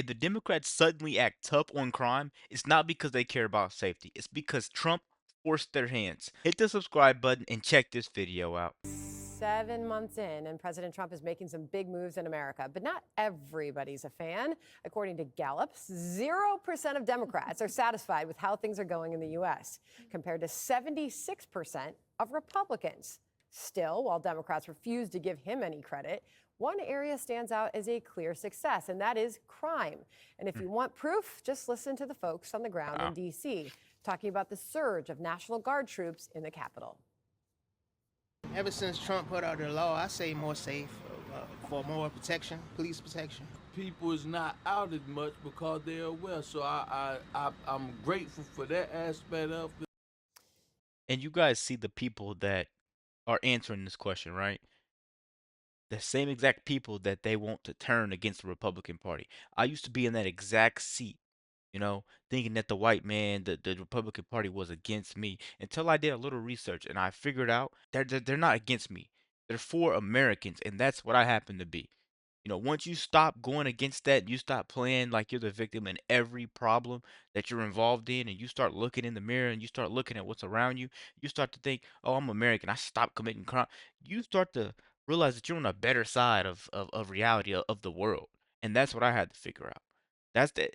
If the Democrats suddenly act tough on crime, it's not because they care about safety. It's because Trump forced their hands. Hit the subscribe button and check this video out. 7 months in, and President Trump is making some big moves in America, but not everybody's a fan. According to Gallup, 0% of Democrats are satisfied with how things are going in the U.S., compared to 76% of Republicans. Still, while Democrats refuse to give him any credit, one area stands out as a clear success, and that is crime. And if you want proof, just listen to the folks on the ground in Wow. D.C. talking about the surge of National Guard troops in the Capitol. Ever since Trump put out the law, I say more safe, for more protection, police protection. People is not out as much because they're aware. So I'm grateful for that aspect of it. And you guys see the people that are answering this question, right? The same exact people that they want to turn against the Republican Party. I used to be in that exact seat, thinking that the white man, the Republican Party was against me until I did a little research and I figured out they're not against me. They're for Americans, and that's what I happen to be. Once you stop going against that, you stop playing like you're the victim in every problem that you're involved in, and you start looking in the mirror and you start looking at what's around you, you start to think, oh, I'm American. I stop committing crime. You start to realize that you're on a better side of reality of the world. And that's what I had to figure out. That's the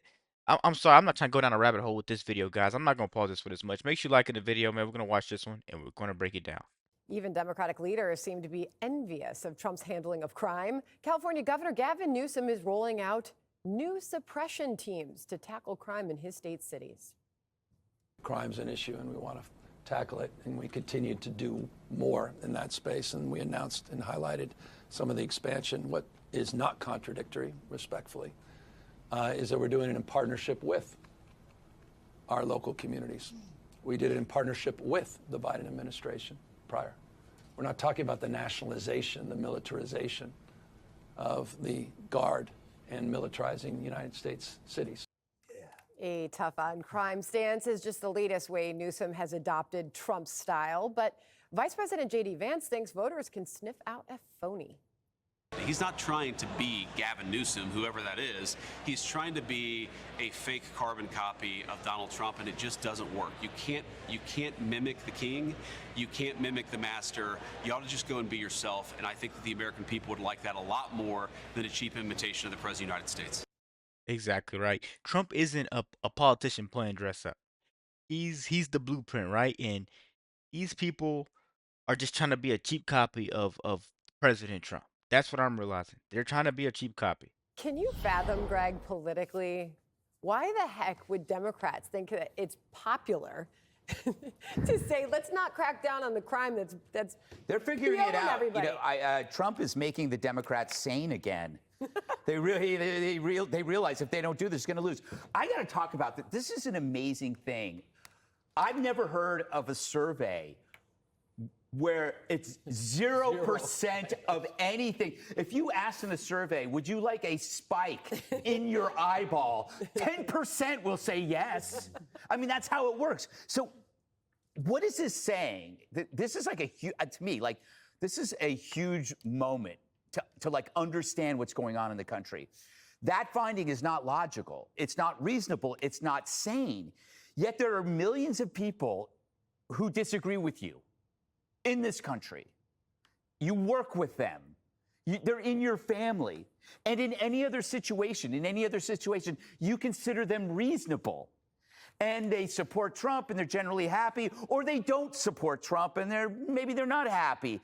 I'm sorry, I'm not trying to go down a rabbit hole with this video, guys. I'm not gonna pause this for this much. Make sure you like the video, man. We're gonna watch this one and we're gonna break it down. Even Democratic leaders seem to be envious of Trump's handling of crime. California Governor Gavin Newsom is rolling out new suppression teams to tackle crime in his state cities. Crime's an issue, and we want to tackle it, and we continue to do more in that space. And we announced and highlighted some of the expansion. What is not contradictory, respectfully, is that we're doing it in partnership with our local communities. We did it in partnership with the Biden administration prior. We're not talking about the nationalization, the militarization of the Guard and militarizing United States cities. A tough on crime stance is just the latest way Newsom has adopted Trump's style. But Vice President J.D. Vance thinks voters can sniff out a phony. He's not trying to be Gavin Newsom, whoever that is. He's trying to be a fake carbon copy of Donald Trump, and it just doesn't work. You can't mimic the king. You can't mimic the master. You ought to just go and be yourself. And I think that the American people would like that a lot more than a cheap imitation of the President of the United States. Exactly right. Trump isn't a politician playing dress up. He's the blueprint, right? And these people are just trying to be a cheap copy of President Trump. That's what I'm realizing. They're trying to be a cheap copy. Can you fathom, Greg, politically, why the heck would Democrats think that it's popular to say, let's not crack down on the crime that's They're figuring it killing out. everybody? Trump is making the Democrats sane again. They realize if they don't do this, it's going to lose. I got to talk about this. This is an amazing thing. I've never heard of a survey where it's 0% of anything. If you ask in a survey, would you like a spike in your eyeball? 10% will say yes. I mean, that's how it works. So what is this saying? This is like to me, like, this is a huge moment to like understand what's going on in the country. That finding is not logical. It's not reasonable. It's not sane. Yet there are millions of people who disagree with you in this country. You work with them. They're in your family. And in any other situation, you consider them reasonable. And they support Trump and they're generally happy, or they don't support Trump and maybe they're not happy.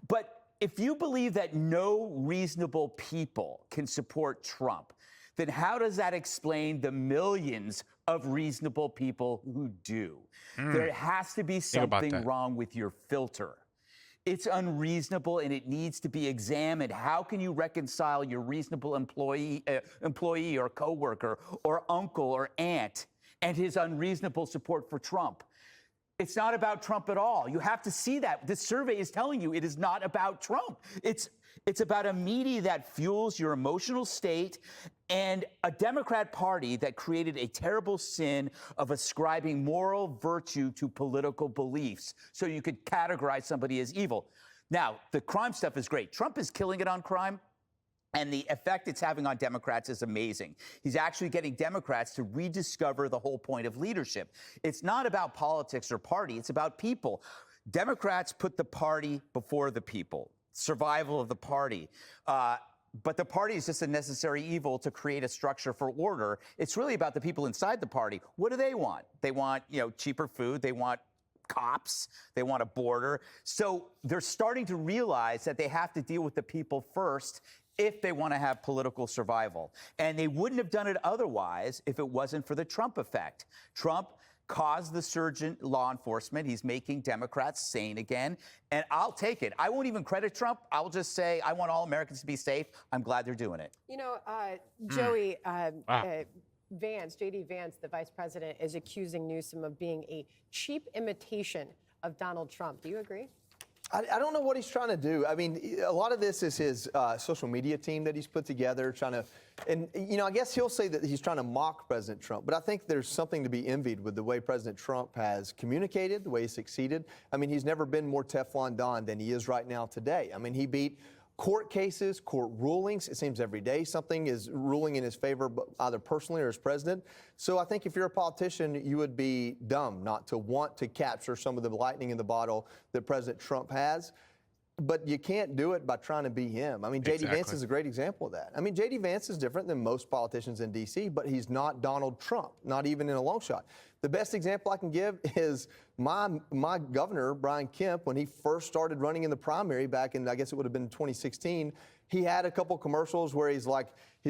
But if you believe that no reasonable people can support Trump, then how does that explain the millions of reasonable people who do? There has to be something wrong with your filter. It's unreasonable and it needs to be examined. How can you reconcile your reasonable employee or coworker or uncle or aunt and his unreasonable support for Trump? It's not about Trump at all. You have to see that. This survey is telling you it is not about Trump. It's about a media that fuels your emotional state and a Democrat Party that created a terrible sin of ascribing moral virtue to political beliefs so you could categorize somebody as evil. Now, the crime stuff is great. Trump is killing it on crime. And the effect it's having on Democrats is amazing. He's actually getting Democrats to rediscover the whole point of leadership. It's not about politics or party, it's about people. Democrats put the party before the people, survival of the party. But the party is just a necessary evil to create a structure for order. It's really about the people inside the party. What do they want? They want, cheaper food. They want cops. They want a border. So they're starting to realize that they have to deal with the people first if they want to have political survival. And they wouldn't have done it otherwise if it wasn't for the Trump effect. Trump caused the surge in law enforcement. He's making Democrats sane again. And I'll take it. I won't even credit Trump. I'll just say I want all Americans to be safe. I'm glad they're doing it. Joey, Vance, J.D. Vance, the vice president, is accusing Newsom of being a cheap imitation of Donald Trump. Do you agree? I don't know what he's trying to do. I mean, a lot of this is his social media team that he's put together, I guess he'll say that he's trying to mock President Trump, but I think there's something to be envied with the way President Trump has communicated, the way he succeeded. I mean, he's never been more Teflon Don than he is right now today. I mean, he beat court cases, court rulings. It seems every day something is ruling in his favor, either personally or as president. So I think if you're a politician, you would be dumb not to want to capture some of the lightning in the bottle that President Trump has. But you can't do it by trying to be him. I mean, J.D. Vance is a great example of that. I mean, J.D. Vance is different than most politicians in D.C., but he's not Donald Trump, not even in a long shot. The best example I can give is my governor, Brian Kemp, when he first started running in the primary back in, I guess it would have been 2016, he had a couple commercials where he's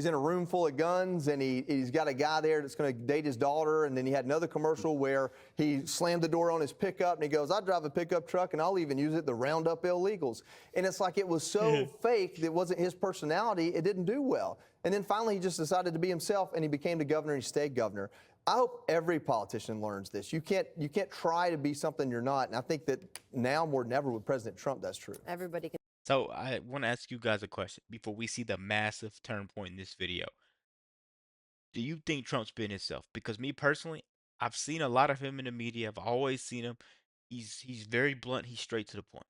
in a room full of guns and he's got a guy there that's going to date his daughter. And then he had another commercial where he slammed the door on his pickup and he goes, I drive a pickup truck and I'll even use it to round up illegals. And it's like it was so fake that it wasn't his personality. It didn't do well. And then finally, he just decided to be himself and he became the governor and he stayed governor. I hope every politician learns this. You can't try to be something you're not. And I think that now more than ever with President Trump, that's true. Everybody can. So I want to ask you guys a question before we see the massive turn point in this video. Do you think Trump's been himself? Because me personally, I've seen a lot of him in the media. I've always seen him. He's very blunt. He's straight to the point.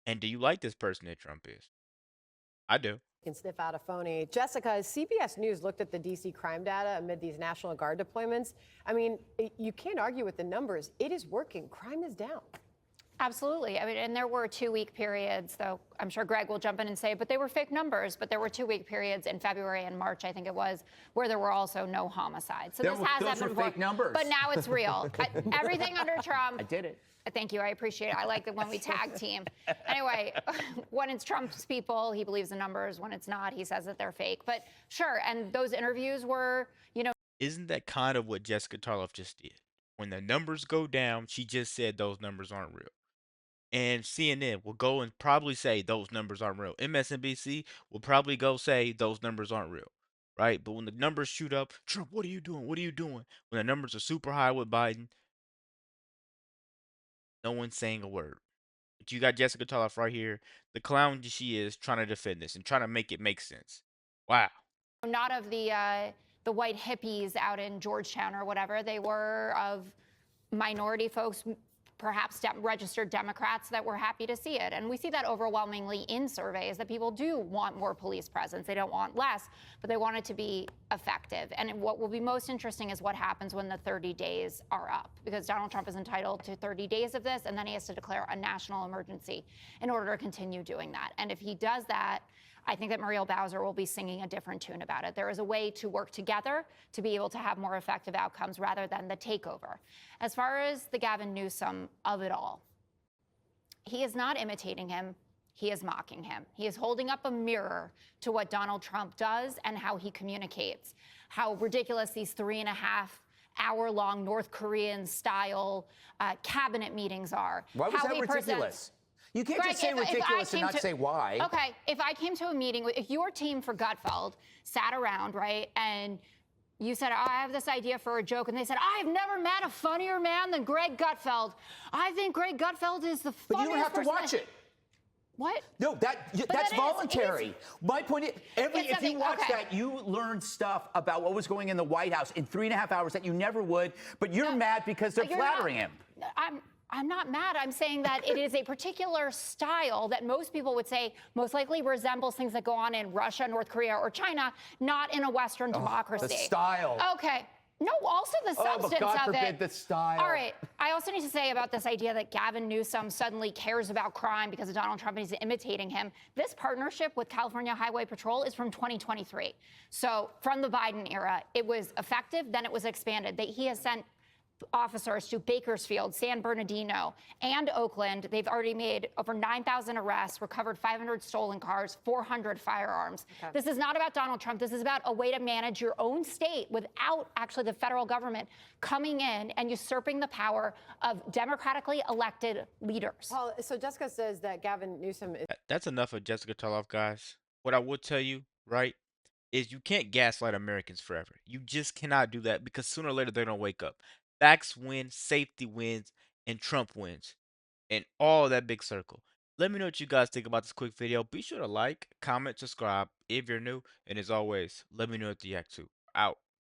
And do you like this person that Trump is? I do. Can sniff out a phony. Jessica, CBS News looked at the D.C. crime data amid these National Guard deployments. I mean, you can't argue with the numbers. It is working. Crime is down. Absolutely. I mean, and there were 2-week periods, though I'm sure Greg will jump in and say, but they were fake numbers. But there were 2-week periods in February and March, I think it was, where there were also no homicides. So those were fake numbers. But now it's real. Everything under Trump. I did it. Thank you. I appreciate it. I like it when we tag team. Anyway, when it's Trump's people, he believes the numbers. When it's not, he says that they're fake. But sure. And those interviews were, Isn't that kind of what Jessica Tarlov just did? When the numbers go down, she just said those numbers aren't real. And CNN will go and probably say those numbers aren't real. MSNBC will probably go say those numbers aren't real, right? But when the numbers shoot up, Trump, what are you doing? What are you doing? When the numbers are super high with Biden, no one's saying a word. But you got Jessica Tarlov right here, the clown she is, trying to defend this and trying to make it make sense. Wow. not of the white hippies out in Georgetown or whatever. They were of minority folks, perhaps registered Democrats that were happy to see it. And we see that overwhelmingly in surveys, that people do want more police presence. They don't want less, but they want it to be effective. And what will be most interesting is what happens when the 30 days are up, because Donald Trump is entitled to 30 days of this, and then he has to declare a national emergency in order to continue doing that. And if he does that, I think that Muriel Bowser will be singing a different tune about it. There is a way to work together to be able to have more effective outcomes rather than the takeover. As far as the Gavin Newsom of it all, he is not imitating him. He is mocking him. He is holding up a mirror to what Donald Trump does and how he communicates, how ridiculous these 3.5-hour-long North Korean-style cabinet meetings are. Why was that ridiculous? You can't just say ridiculous and not say why. Okay, if I came to a meeting, if your team for Gutfeld sat around, right, and you said, oh, I have this idea for a joke, and they said, I've never met a funnier man than Greg Gutfeld. I think Greg Gutfeld is the funniest person. But you don't have to watch it. What? No, that's voluntary. My point is, if you watch that, you learn stuff about what was going in the White House in 3.5 hours that you never would, but you're mad because they're flattering him. I'm not mad. I'm saying that it is a particular style that most people would say most likely resembles things that go on in Russia, North Korea, or China, not in a Western democracy. The style. Okay. No, also the Oh, substance but God of forbid it. the style. All right. I also need to say about this idea that Gavin Newsom suddenly cares about crime because of Donald Trump and he's imitating him. This partnership with California Highway Patrol is from 2023. So from the Biden era, it was effective, then it was expanded. He has sent officers to Bakersfield, San Bernardino, and Oakland. They've already made over 9,000 arrests, recovered 500 stolen cars, 400 firearms. Okay. This is not about Donald Trump. This is about a way to manage your own state without actually the federal government coming in and usurping the power of democratically elected leaders. Paul, so Jessica says that Gavin Newsom is. That's enough of Jessica Tarlov, guys. What I would tell you, right, is you can't gaslight Americans forever. You just cannot do that because sooner or later they're gonna wake up. Facts win, safety wins, and Trump wins. And all that big circle. Let me know what you guys think about this quick video. Be sure to like, comment, subscribe if you're new. And as always, let me know what you react to. Out.